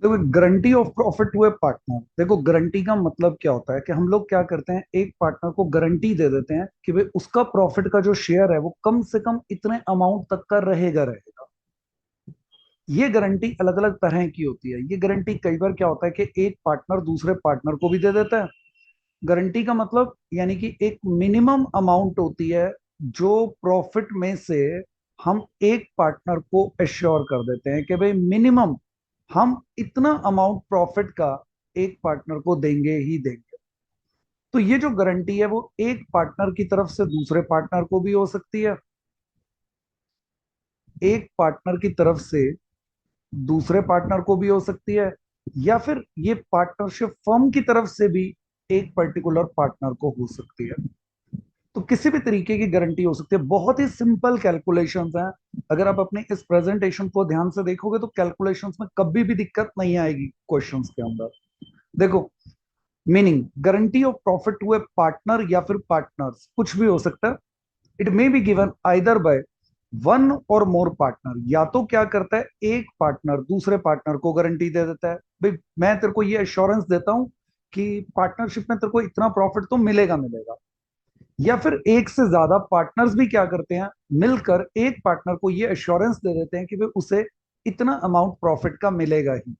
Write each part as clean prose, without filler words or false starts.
देखो, guarantee of profit to a partner. देखो, guarantee का मतलब क्या होता है कि हम लोग क्या करते हैं, एक पार्टनर को गारंटी दे देते हैं कि भाई उसका प्रॉफिट का जो शेयर है वो कम से कम इतने अमाउंट तक का रहेगा रहेगा। ये गारंटी अलग अलग तरह की होती है। ये गारंटी कई बार क्या होता है कि एक पार्टनर दूसरे पार्टनर को भी दे देता है। गारंटी का मतलब यानी कि एक मिनिमम अमाउंट होती है जो प्रॉफिट में से हम एक पार्टनर को एश्योर कर देते हैं कि भाई मिनिमम हम इतना अमाउंट प्रॉफिट का एक पार्टनर को देंगे ही देंगे। तो ये जो गारंटी है वो एक पार्टनर की तरफ से दूसरे पार्टनर को भी हो सकती है, एक पार्टनर की तरफ से दूसरे पार्टनर को भी हो सकती है, या फिर ये पार्टनरशिप फर्म की तरफ से भी एक पर्टिकुलर पार्टनर को हो सकती है। तो किसी भी तरीके की गारंटी हो सकती है। बहुत ही सिंपल कैलकुलेशंस हैं। अगर आप अपने इस प्रेजेंटेशन को ध्यान से देखोगे तो कैलकुलेशंस में कभी भी दिक्कत नहीं आएगी क्वेश्चंस के अंदर। देखो, meaning guarantee of profit to a partner या फिर पार्टनर्स कुछ भी हो सकता है। It may be given either by one or more partner. या तो क्या करता है, एक पार्टनर दूसरे पार्टनर को गारंटी दे देता है, भाई मैं तेरे को ये एश्योरेंस देता हूं कि पार्टनरशिप में तेरे को इतना प्रॉफिट तो मिलेगा मिलेगा। या फिर एक से ज्यादा पार्टनर्स भी क्या करते हैं, मिलकर एक पार्टनर को ये एश्योरेंस दे देते हैं कि भाई उसे इतना अमाउंट प्रॉफिट का मिलेगा ही।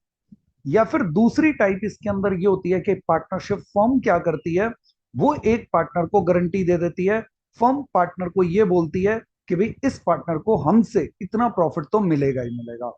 या फिर दूसरी टाइप इसके अंदर ये होती है कि पार्टनरशिप फर्म क्या करती है, वो एक पार्टनर को गारंटी दे देती है। फर्म पार्टनर को ये बोलती है कि भाई इस पार्टनर को हमसे इतना प्रॉफिट तो मिलेगा ही मिलेगा।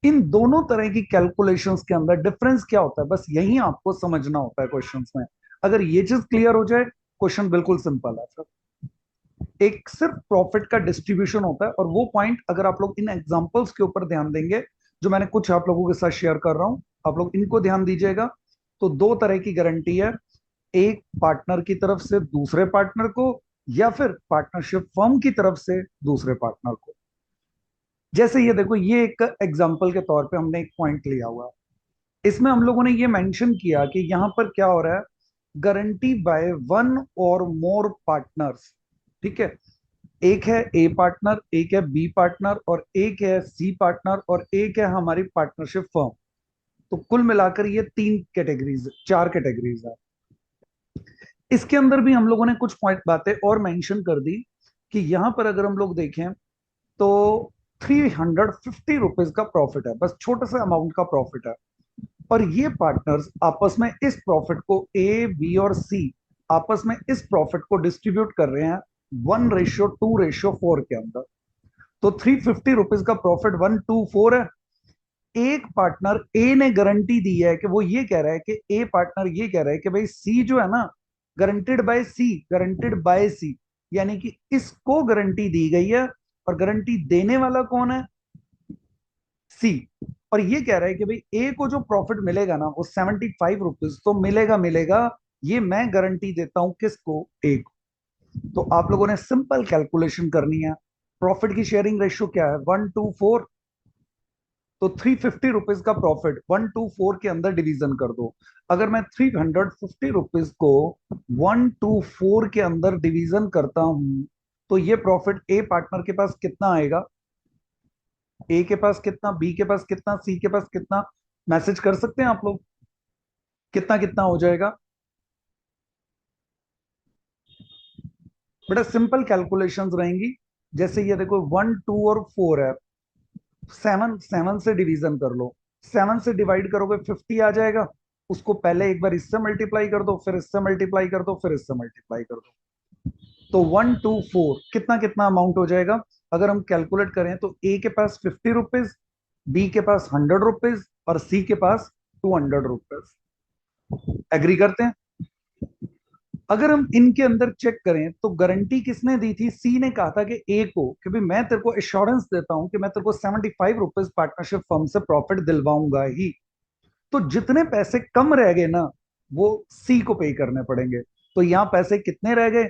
इन दोनों तरह की कैलकुलेशंस के अंदर डिफरेंस क्या होता है, बस यही आपको समझना होता है क्वेश्चंस में। अगर ये चीज क्लियर हो जाए, क्वेश्चन बिल्कुल सिंपल है सर। एक सिर्फ प्रॉफिट का डिस्ट्रीब्यूशन होता है, और वो पॉइंट अगर आप लोग इन एग्जांपल्स के ऊपर ध्यान देंगे जो मैंने कुछ आप लोगों के साथ शेयर कर रहा हूं, आप लोग इनको ध्यान दीजिएगा। तो दो तरह की गारंटी है, एक पार्टनर की तरफ से दूसरे पार्टनर को, या फिर पार्टनरशिप फर्म की तरफ से दूसरे पार्टनर को। जैसे ये देखो, ये एक एग्जांपल के तौर पे हमने एक पॉइंट लिया हुआ है। इसमें हम लोगों ने ये मेंशन किया कि यहां पर क्या हो रहा है, guarantee bye one or more partners. ठीक है, एक है ए पार्टनर, एक है बी पार्टनर, और एक है सी पार्टनर, और एक है हमारी पार्टनरशिप फर्म। तो कुल मिलाकर ये तीन कैटेगरीज, चार कैटेगरीज है। इसके अंदर भी हम लोगों ने कुछ पॉइंट बातें और मेंशन कर दी कि यहां पर अगर हम लोग देखें तो 350 रुपीज का प्रॉफिट है, बस छोटे से अमाउंट का प्रॉफिट है। और ये पार्टनर्स आपस में इस प्रॉफिट को, ए बी और सी आपस में इस प्रॉफिट को डिस्ट्रीब्यूट कर रहे हैं 1:2:4 के अंदर। तो 350 रुपीज का प्रॉफिट 1:4 है। एक पार्टनर ए ने गारंटी दी है कि वो ये कह रहा है कि ए पार्टनर ये कह रहा है कि भाई सी जो है ना, गारंटेड बाय सी, यानी कि इसको गारंटी दी गई है। और गारंटी देने वाला कौन है, सी। और ये कह रहा है कि भाई ए को जो प्रॉफिट मिलेगा ना वो 75 रुपीज तो मिलेगा मिलेगा। ये मैं गारंटी देता हूं किसको, ए को। तो आप लोगों ने सिंपल कैलकुलेशन करनी है। प्रॉफिट की शेयरिंग रेशियो क्या है, 1:4। तो 350 रुपीज का प्रॉफिट 1:4 के अंदर डिवीजन कर दो। अगर मैं 350 रुपीज को 1:4 के अंदर डिवीजन करता हूं तो ये प्रॉफिट ए पार्टनर के पास कितना आएगा, ए के पास कितना, बी के पास कितना, सी के पास कितना, मैसेज कर सकते हैं आप लोग, कितना कितना हो जाएगा। बड़ा सिंपल कैलकुलेशंस रहेंगी। जैसे ये देखो, 1, 2 और 4 है। सेवन, सेवन से डिवीजन कर लो। सेवन से डिवाइड करोगे 50 आ जाएगा। उसको पहले एक बार इससे मल्टीप्लाई कर दो, फिर इससे मल्टीप्लाई कर दो, फिर इससे मल्टीप्लाई कर दो। तो 1:4 कितना कितना अमाउंट हो जाएगा। अगर हम कैलकुलेट करें तो ए के पास 50 रुपीज, बी के पास 100 रुपीज, और सी के पास 200 रुपीज। एग्री करते हैं। अगर हम इनके अंदर चेक करें तो गारंटी किसने दी थी, सी ने कहा था कि ए को कि भाई मैं तेरे को एश्योरेंस देता हूं कि मैं तेरे को 75 रुपीज पार्टनरशिप फर्म से प्रॉफिट दिलवाऊंगा ही। तो जितने पैसे कम रह गए ना वो सी को पे करने पड़ेंगे। तो यहाँ पैसे कितने रह गए,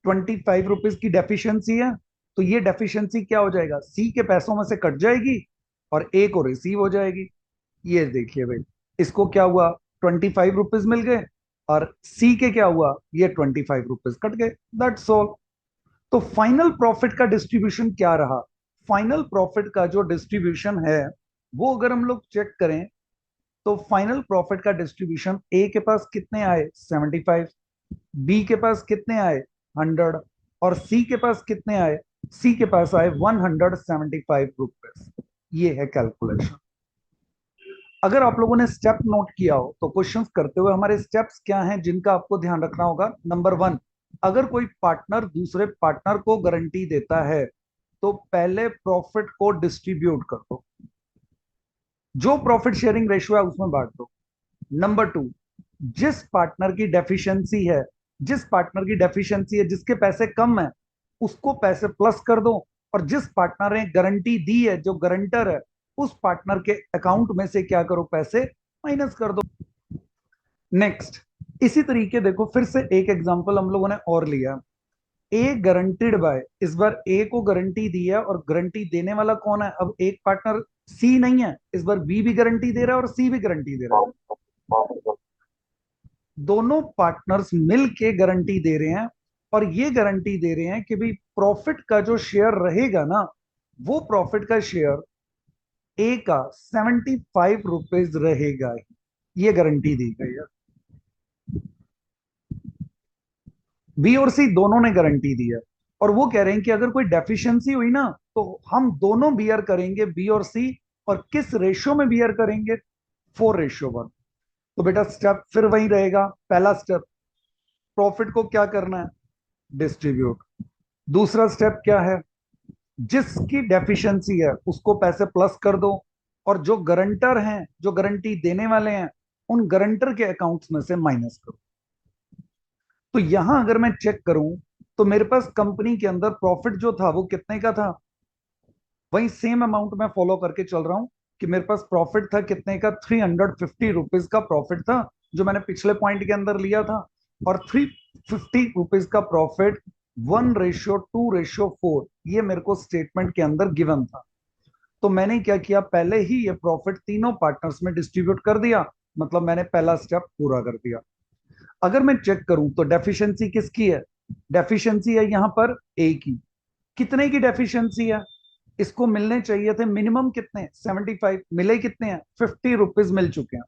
25 रुपीज की डेफिशिएंसी है। तो ये डेफिशिएंसी क्या हो जाएगा, सी के पैसों में से कट जाएगी और ए को रिसीव हो जाएगी। ये देखिए भाई, इसको क्या हुआ, 25 रुपीज मिल गए, और सी के क्या हुआ, ये 25 रुपीज कट गए। That's all. तो फाइनल प्रॉफिट का डिस्ट्रीब्यूशन क्या रहा, फाइनल प्रॉफिट का जो डिस्ट्रीब्यूशन है वो अगर हम लोग चेक करें तो फाइनल प्रॉफिट का डिस्ट्रीब्यूशन ए के पास कितने आए 75, बी के पास कितने आए 100, और सी के पास कितने आए, सी के पास आए 175 रुपीज। ये है कैलकुलेशन। अगर आप लोगों ने स्टेप नोट किया हो तो क्वेश्चंस करते हुए हमारे स्टेप्स क्या हैं जिनका आपको ध्यान रखना होगा। नंबर 1, अगर कोई पार्टनर दूसरे पार्टनर को गारंटी देता है तो पहले प्रॉफिट को डिस्ट्रीब्यूट कर दो, जो प्रॉफिट शेयरिंग रेशियो है उसमें बांट दो। नंबर 2, जिस पार्टनर की डेफिशिएंसी है, जिस पार्टनर की डेफिशिएंसी है, जिसके पैसे कम है, उसको पैसे प्लस कर दो, और जिस पार्टनर ने गारंटी दी है, जो गारंटर है, उस पार्टनर के अकाउंट में से क्या करो, पैसे माइनस कर दो। नेक्स्ट, इसी तरीके देखो फिर से एक एग्जांपल हम लोगों ने और लिया। ए गारंटीड बाय, इस बार ए को गारंटी दी है और गारंटी देने वाला कौन है, अब एक पार्टनर सी नहीं है, इस बार बी भी गारंटी दे रहा है और सी भी गारंटी दे रहा है। दोनों पार्टनर्स मिल के गारंटी दे रहे हैं, और ये गारंटी दे रहे हैं कि भाई प्रॉफिट का जो शेयर रहेगा ना, वो प्रॉफिट का शेयर ए का 75 रुपीज रहेगा ही। ये गारंटी दी गई है। बी और सी दोनों ने गारंटी दी है, और वो कह रहे हैं कि अगर कोई डेफिशिएंसी हुई ना तो हम दोनों बियर करेंगे, बी और सी। और किस रेशियो में बियर करेंगे, 4:1। तो बेटा स्टेप फिर वही रहेगा। पहला स्टेप, प्रॉफिट को क्या करना है, डिस्ट्रीब्यूट। दूसरा स्टेप क्या है, जिसकी डेफिशिएंसी है उसको पैसे प्लस कर दो, और जो गारंटर हैं, जो गारंटी देने वाले हैं, उन गारंटर के अकाउंट्स में से माइनस करो। तो यहां अगर मैं चेक करूं तो मेरे पास कंपनी के अंदर प्रॉफिट जो था वो कितने का था, वही सेम अमाउंट मैं फॉलो करके चल रहा हूं कि मेरे पास प्रॉफिट था कितने का, 350 रुपीज का प्रॉफिट था, जो मैंने पिछले पॉइंट के अंदर लिया था। और 350 रुपीज का प्रॉफिट 1:2:4, ये मेरे को स्टेटमेंट के अंदर गिवन था। तो मैंने क्या किया, पहले ही ये प्रॉफिट तीनों पार्टनर्स में डिस्ट्रीब्यूट कर दिया, मतलब मैंने पहला स्टेप पूरा कर दिया। अगर मैं चेक करूं तो डेफिशिएंसी किसकी है, डेफिशिएंसी है यहां पर ए की। कितने की डेफिशिएंसी है, इसको मिलने चाहिए थे मिनिमम कितने, 75, मिले कितने हैं, 50 रुपीज मिल चुके हैं।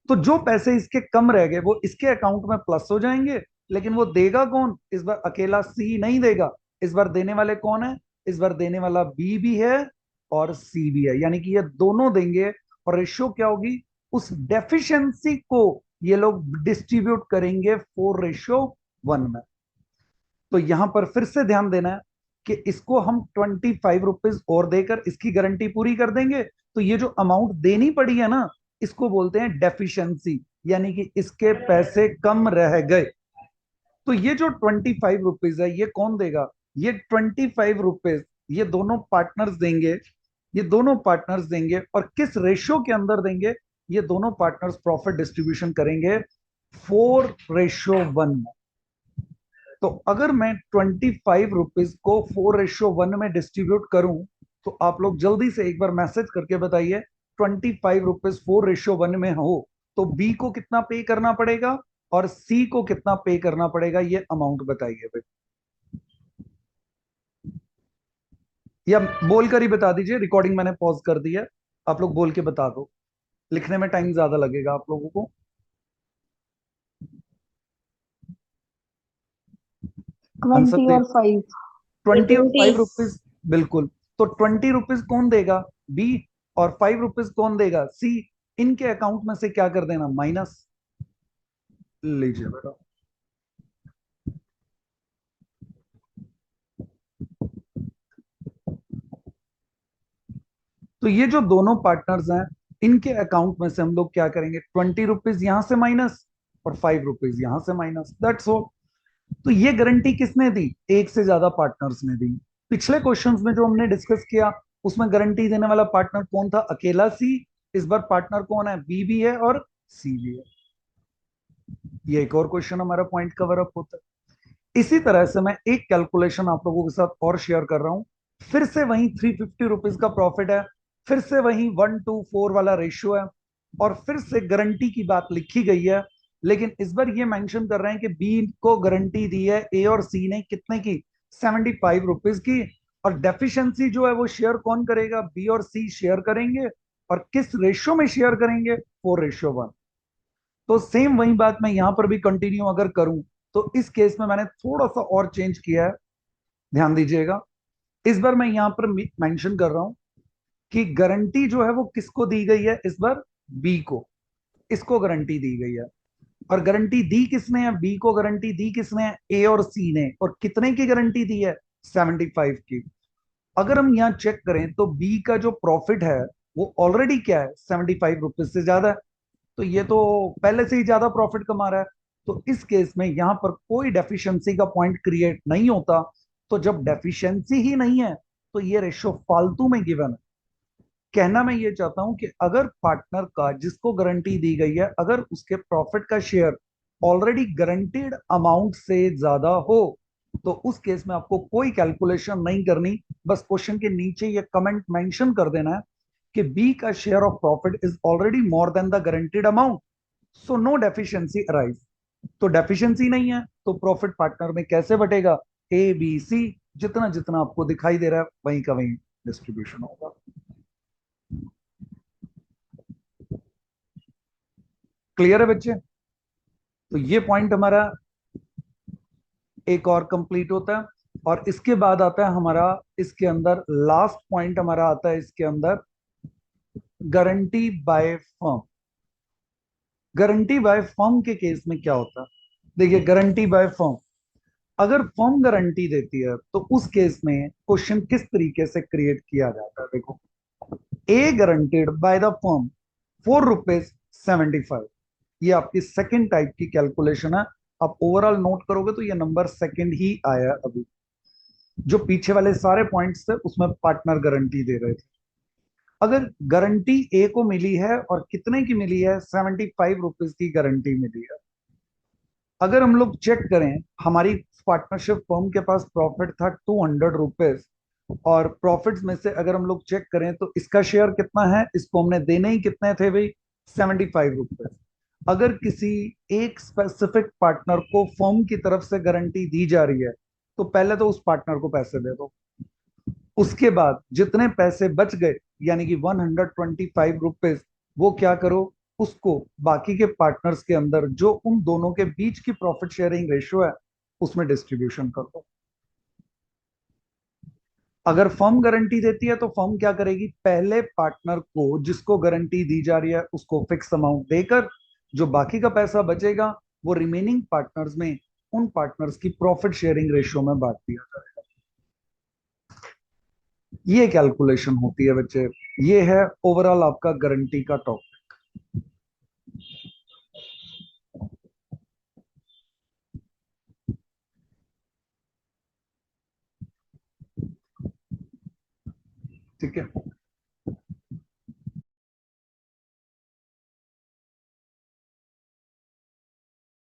तो जो पैसे इसके कम रह गए वो इसके अकाउंट में प्लस हो जाएंगे, लेकिन वो देगा कौन, इस बार अकेला सी नहीं देगा, इस बार देने वाले कौन है, इस बार देने वाला बी भी है और सी भी है, यानी कि ये दोनों देंगे। और रेशियो क्या होगी, उस डेफिशिएंसी को ये लोग डिस्ट्रीब्यूट करेंगे 4:1 में। तो यहां पर फिर से ध्यान देना है कि इसको हम 25 रुपीज और देकर इसकी गारंटी पूरी कर देंगे, तो ये जो अमाउंट देनी पड़ी है ना, इसको बोलते हैं डेफिशिएंसी, यानी कि इसके पैसे कम रह गए। तो ये जो 25 रुपीज है ये कौन देगा, ये 25 रुपीज ये दोनों पार्टनर्स देंगे, ये दोनों पार्टनर्स देंगे, और किस रेशियो के अंदर देंगे, ये दोनों पार्टनर्स प्रॉफिट डिस्ट्रीब्यूशन करेंगे 4:1 में। तो अगर मैं 25 रुपीज को 4:1 में डिस्ट्रीब्यूट करूं, तो आप लोग जल्दी से एक बार मैसेज करके बताइए, 25 रुपीज 4:1 में हो तो बी को कितना पे करना पड़ेगा और सी को कितना पे करना पड़ेगा, ये अमाउंट बताइए भाई। या बोल कर ही बता दीजिए, रिकॉर्डिंग मैंने पॉज कर दी है, आप लोग बोल के बता दो, लिखने में टाइम ज्यादा लगेगा आप लोगों को। 20 आंसर, और 5। 25 रुपीज, बिल्कुल। तो 20 रुपीज कौन देगा, बी, और 5 रुपीज कौन देगा, सी। इनके अकाउंट में से क्या कर देना, माइनस। लीजिए बेटा। तो ये जो दोनों पार्टनर्स हैं, इनके अकाउंट में से हम लोग क्या करेंगे, 20 रुपीज यहां से माइनस और 5 रुपीज यहां से माइनस, दैट्स ऑल। तो ये गारंटी किसने दी, एक से ज्यादा पार्टनर्स ने दी। पिछले क्वेश्चंस में जो हमने डिस्कस किया उसमें गारंटी देने वाला पार्टनर कौन था, अकेला सी। इस बार पार्टनर कौन है, बी भी है और सी भी है। ये एक और क्वेश्चन हमारा पॉइंट कवर अप होता है। इसी तरह से मैं एक कैलकुलेशन आप लोगों के साथ और शेयर कर रहा हूं। फिर से वही 350 रुपीज का प्रॉफिट है, फिर से वही 1:4 वाला रेशियो है, और फिर से गारंटी की बात लिखी गई है। लेकिन इस बार ये मेंशन कर रहे हैं कि बी को गारंटी दी है ए और सी ने कितने की, 75 रुपीज की। और डेफिशिएंसी जो है वो शेयर कौन करेगा, बी और सी शेयर करेंगे, और किस रेशियो में शेयर करेंगे, 4:1। तो सेम वही बात मैं यहां पर भी कंटिन्यू अगर करूं, तो इस केस में मैंने थोड़ा सा और चेंज किया है, ध्यान दीजिएगा। इस बार मैं यहां पर मेंशन कर रहा हूं कि गारंटी जो है वो किसको दी गई है, इस बार बी को, इसको गारंटी दी गई है। और गारंटी दी किसने है, बी को गारंटी दी किसने है, ए और सी ने। और कितने की गारंटी दी है, 75 की। अगर हम यहां चेक करें तो बी का जो प्रॉफिट है वो ऑलरेडी क्या है, 75 रुपीज से ज्यादा है। तो ये तो पहले से ही ज्यादा प्रॉफिट कमा रहा है। तो इस केस में यहां पर कोई डेफिशिएंसी का पॉइंट क्रिएट नहीं होता। तो जब डेफिशिएंसी ही नहीं है तो ये रेशो फालतू में गिवन है। कहना मैं ये चाहता हूं कि अगर पार्टनर का जिसको गारंटी दी गई है, अगर उसके प्रॉफिट का शेयर ऑलरेडी गारंटीड अमाउंट से ज्यादा हो, तो उस केस में आपको कोई कैलकुलेशन नहीं करनी। बस क्वेश्चन के नीचे ये कमेंट मेंशन कर देना है कि बी का share of profit is already more than the guaranteed amount, so no deficiency arise. तो डेफिशिएंसी नहीं है तो प्रॉफिट पार्टनर में कैसे बटेगा, ए बी सी, जितना जितना आपको दिखाई दे रहा है वहीं का वहीं डिस्ट्रीब्यूशन होगा। क्लियर है बच्चे? तो ये पॉइंट हमारा एक और कंप्लीट होता है। और इसके बाद आता है हमारा, इसके अंदर लास्ट पॉइंट हमारा आता है इसके अंदर, guarantee by firm. Guarantee by firm के केस में क्या होता है, देखिए गारंटी बाय फर्म, अगर फर्म गारंटी देती है तो उस केस में क्वेश्चन किस तरीके से क्रिएट किया जाता है, देखो। A guaranteed by the firm, 4 rupees 75। ये आपकी सेकंड टाइप की कैलकुलेशन है। आप ओवरऑल नोट करोगे तो ये नंबर सेकंड ही आया अभी। जो पीछे वाले सारे पॉइंट्स थे उसमें पार्टनर गारंटी दे रहे थे। अगर गारंटी ए को मिली है और कितने की मिली है, 75 रुपीज की गारंटी मिली है। अगर हम लोग चेक करें, हमारी पार्टनरशिप फर्म के पास प्रॉफिट था 200 रुपीज। और प्रॉफिट्स में से अगर हम लोग चेक करें तो इसका शेयर कितना है, इसको हमने देने ही कितने थे भाई, 75 रुपीज। अगर किसी एक स्पेसिफिक पार्टनर को फर्म की तरफ से गारंटी दी जा रही है, तो पहले तो उस पार्टनर को पैसे दे दो। उसके बाद जितने पैसे बच गए, यानी कि 125 रुपीज, वो क्या करो, उसको बाकी के पार्टनर्स के अंदर जो उन दोनों के बीच की प्रॉफिट शेयरिंग रेशियो है उसमें डिस्ट्रीब्यूशन कर दो। अगर फर्म गारंटी देती है तो फर्म क्या करेगी, पहले पार्टनर को जिसको गारंटी दी जा रही है उसको फिक्स अमाउंट देकर, जो बाकी का पैसा बचेगा वो रिमेनिंग पार्टनर्स में, उन पार्टनर्स की प्रॉफिट शेयरिंग रेशियो में बांट दिया जाएगा। ये कैलकुलेशन होती है बच्चे। ये है ओवरऑल आपका गारंटी का टॉपिक। ठीक है।